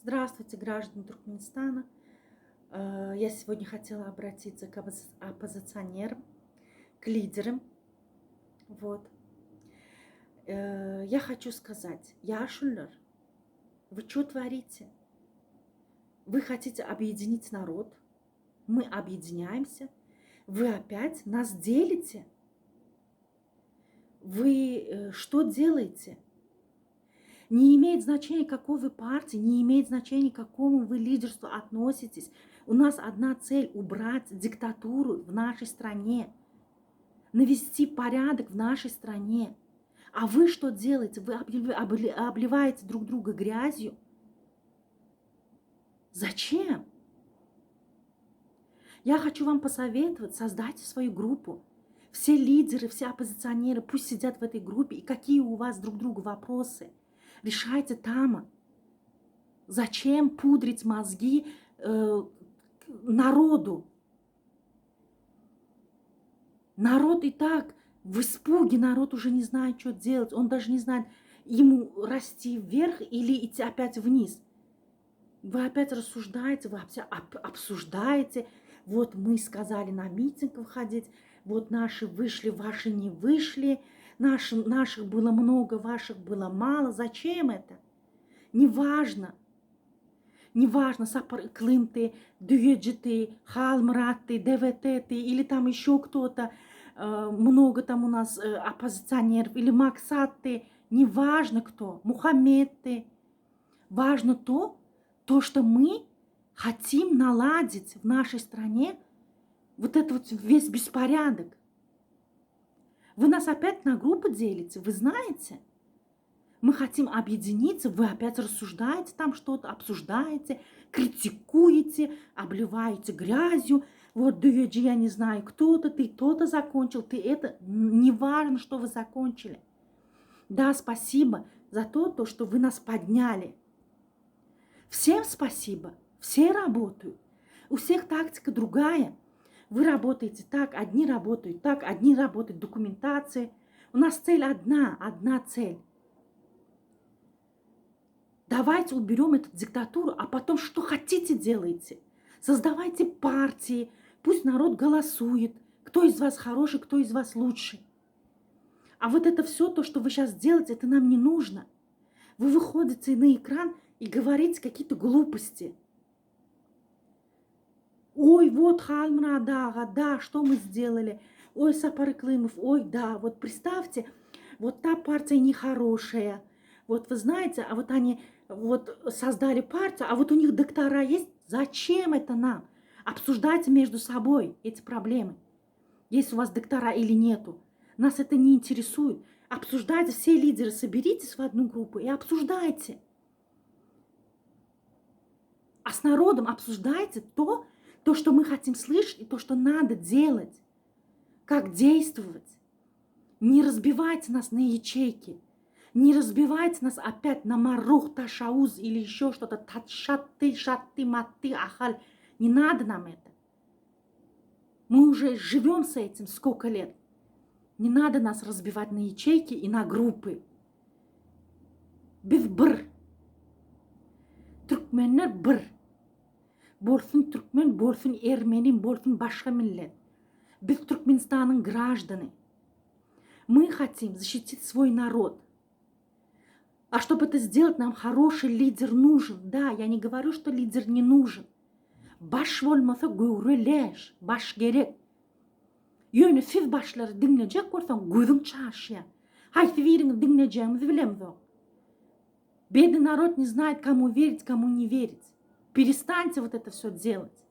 Здравствуйте, граждане Туркменистана. Я сегодня хотела обратиться к оппозиционерам, к лидерам. Вот. Я хочу сказать, Яшулер, вы что творите? Вы хотите объединить народ, мы объединяемся, вы опять нас делите. Вы что делаете? Не имеет значения, к какой вы партии, не имеет значения, к какому вы лидерству относитесь. У нас одна цель – убрать диктатуру в нашей стране, навести порядок в нашей стране. А вы что делаете? Вы обливаете друг друга грязью. Зачем? Я хочу вам посоветовать, создайте свою группу. Все лидеры, все оппозиционеры пусть сидят в этой группе, и какие у вас друг другу вопросы, решайте там. Зачем пудрить мозги народу? Народ и так в испуге, народ уже не знает, что делать. Он даже не знает, ему расти вверх или идти опять вниз. Вы опять рассуждаете, вы опять обсуждаете. Вот мы сказали на митинг выходить, вот наши вышли, ваши не вышли. Наших было много, ваших было мало. Зачем это? Неважно. Неважно, Сапар-Клым ты, Дюеджи ты, Халмрат ты, ДВТ ты, или там еще кто-то, много там у нас оппозиционеров, или Максат ты, неважно кто, Мухаммед ты. Важно то, что мы хотим наладить в нашей стране вот этот вот весь беспорядок. Вы нас опять на группы делите, вы знаете? Мы хотим объединиться, вы опять рассуждаете там что-то, обсуждаете, критикуете, обливаете грязью. Вот, Дюеджи, я не знаю, кто-то, ты то-то закончил, ты это. Не важно, что вы закончили. Да, спасибо за то, что вы нас подняли. Всем спасибо, все работают. У всех тактика другая. Вы работаете так, одни работают так, одни работают документацией. У нас цель одна цель. Давайте уберем эту диктатуру, а потом что хотите делайте. Создавайте партии, пусть народ голосует, кто из вас хороший, кто из вас лучший. А вот это все, то, что вы сейчас делаете, это нам не нужно. Вы выходите на экран и говорите какие-то глупости. Ой, вот Халмра, да, что мы сделали? Ой, Сапар-Клымов, ой, да, вот представьте, вот та партия нехорошая. Вот вы знаете, а вот они вот создали партию, а вот у них доктора есть. Зачем это нам? Обсуждайте между собой эти проблемы. Есть у вас доктора или нету. Нас это не интересует. Обсуждайте, все лидеры, соберитесь в одну группу и обсуждайте. А с народом обсуждайте то, что мы хотим слышать, и то, что надо делать. Как действовать. Не разбивайте нас на ячейки. Не разбивайте нас опять на марух, ташауз или еще что-то. Татшатты, шатты, матты, ахаль. Не надо нам это. Мы уже живем с этим сколько лет. Не надо нас разбивать на ячейки и на группы. Biz bir. Türkmenler bir. Болсын түркмен, болсын эрмени, болсын башка миллет. Biz Туркменстанның граждане. Мы хотим защитить свой народ. А чтобы это сделать, нам хороший лидер нужен. Да, я не говорю, что лидер не нужен. Баш болмаса гөрелеш, баш керек. Yani siz başları dinleyecek olsan gözün çarşıya. Haydi verin dinleyeceğimizi bilemiz. Бедный народ не знает, кому верить, кому не верить. Перестаньте вот это все делать.